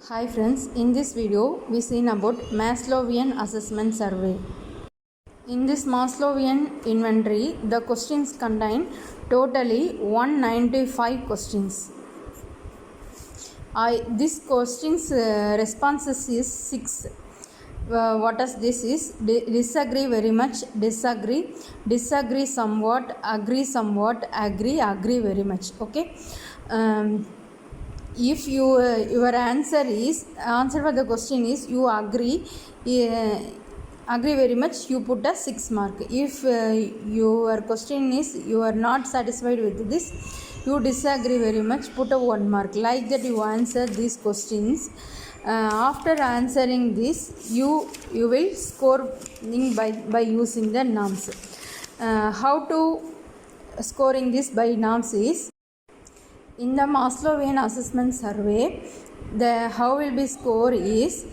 Hi friends, in this video we seen about Maslowian assessment survey. In this Maslowian inventory, the questions contain totally 195 questions. This questions responses is 6. What is this is? Disagree very much, disagree somewhat, agree very much. Okay. If your answer for the question is you agree very much, you put a 6 mark. If your question is you are not satisfied with this, you disagree very much, put a 1 mark. Like that you answer these questions. After answering this, you will score by using the norms. How to scoring this by norms is, in the Maslowian assessment survey, the how will be score is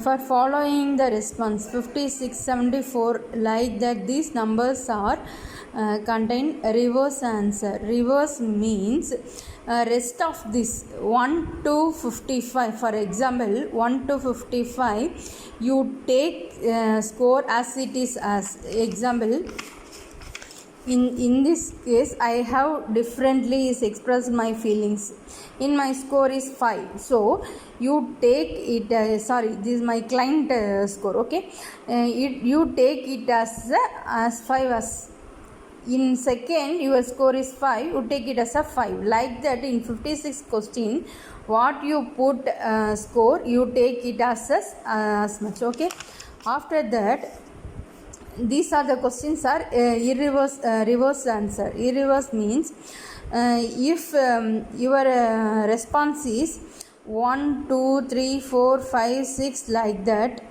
for following the response 56, 74, like that these numbers are contain reverse answer. Reverse means rest of this 1 to 55. For example, 1 to 55 you take score as it is. As example, in this case I have differently is expressed my feelings. In my score is 5, so you take it this is my client score. Okay, you take it as 5. As in second your score is 5, you take it as a 5. Like that in 56 question what you put score, you take it as much. Okay, after that these are the questions are reverse answer. Irreverse means if your response is 1, 2, 3, 4, 5, 6, like that,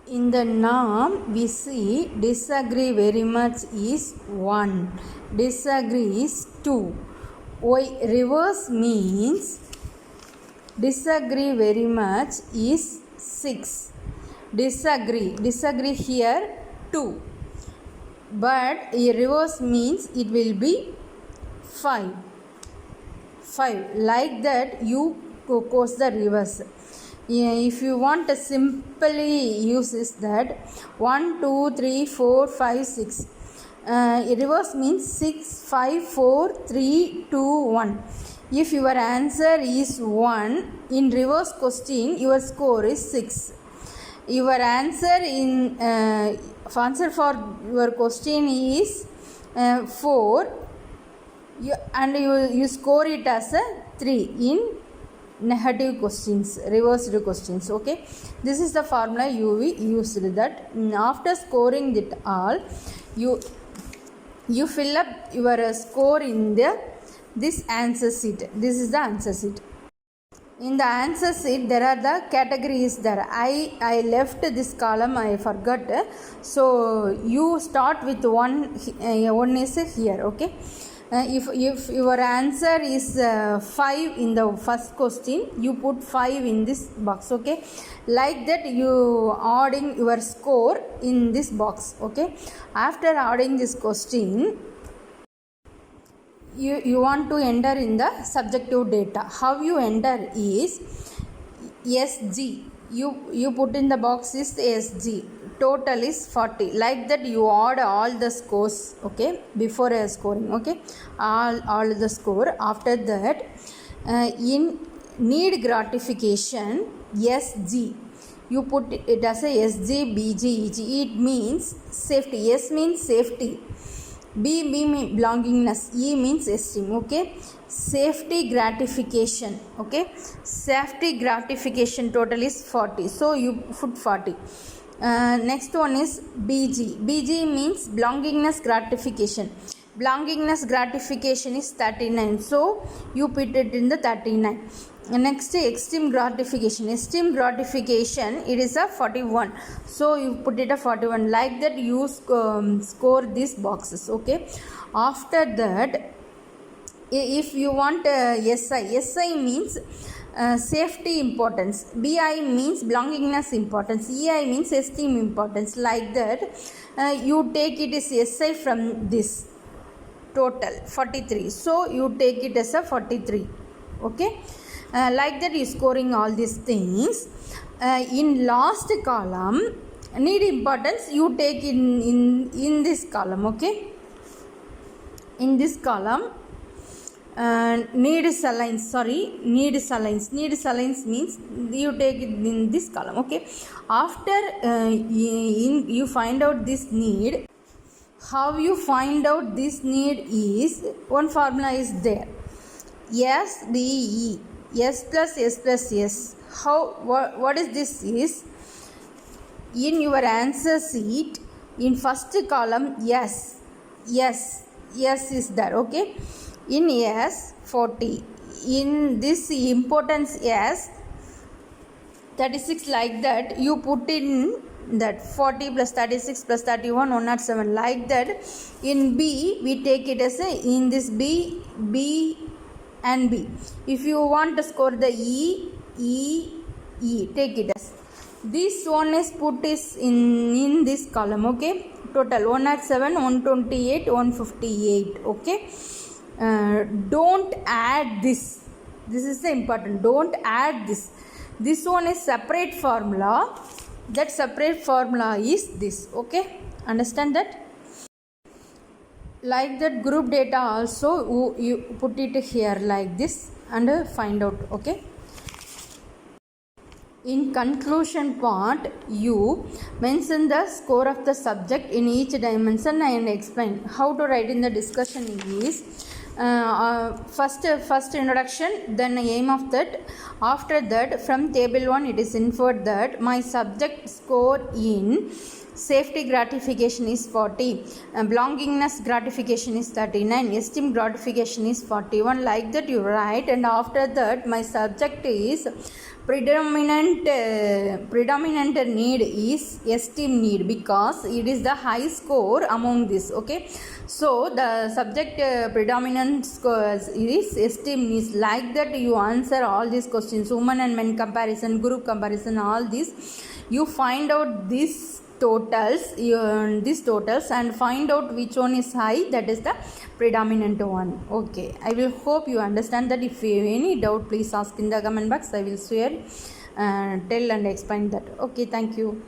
in the norm we see disagree very much is 1, disagree is 2. Why reverse means disagree very much is 6, disagree here 2, but reverse means it will be 5. Like that you propose the reverse. If you want to simply use is that 1, 2, 3, 4, 5, 6. Reverse means 6, 5, 4, 3, 2, 1. If your answer is 1, in reverse question your score is 6. Your answer answer for your question is 4, you score it as a 3 in negative questions, reversed questions. Okay, this is the formula you used. That after scoring it all, you fill up your score in this answer sheet. This is the answer sheet. In the answer sheet there are the categories there. I left this column, I forgot, so you start with one is here. Okay, if your answer is 5 in the first question, you put 5 in this box. Okay, like that you adding your score in this box. Okay, after adding this question, you want to enter in the subjective data. How you enter is SG. You put in the box is SG. Total is 40. Like that you add all the scores. Okay, before scoring. Okay, all the score. After that, in need gratification SG, you put it as a SG, BG, EG. It means safety. S means safety, B means belongingness, E means esteem. Okay, safety gratification. Okay, safety gratification total is 40, so you put 40. Next one is BG. BG means belongingness gratification. Belongingness gratification is 39, so you put it in the 39. Next, esteem gratification. Esteem gratification, it is a 41, so you put it a 41. Like that you score these boxes. Okay, after that, if you want SI means safety importance, BI means belongingness importance, EI means esteem importance. Like that you take it as SI from this total 43, so you take it as a 43. Okay, Like that you scoring all these things. In last column, need importance you take in this column, okay? In this column, need salines means you take it in this column, okay? After you find out this need, how you find out this need is one formula is there, SDE, S plus S plus S. What is this is, in your answer sheet in first column, yes is there, okay? In S 40, in this importance S 36, like that you put in that 40 plus 36 plus 31 107, like that. In B we take it as a, in this B and B. If you want to score the E take it as this one is put is in this column, okay? Total 107 128 158, okay? Don't add this is the important, don't add this one is separate formula, that separate formula is this, okay? Understand that? Like that group data also you put it here like this and find out, okay? In conclusion part, you mention the score of the subject in each dimension and explain. How to write in the discussion is first introduction, then aim of that. After that, from table 1 it is inferred that my subject score in safety gratification is 40, belongingness gratification is 39, esteem gratification is 41, like that you write. And after that, my subject is predominant need is esteem need, because it is the high score among this, okay? So the subject predominant scores is esteem needs, like that you answer all these questions, women and men comparison, group comparison, all this you find out these totals and find out which one is high, that is the predominant one, okay? I will hope you understand that. If you have any doubt, please ask in the comment box. I will share tell and explain that, okay? Thank you.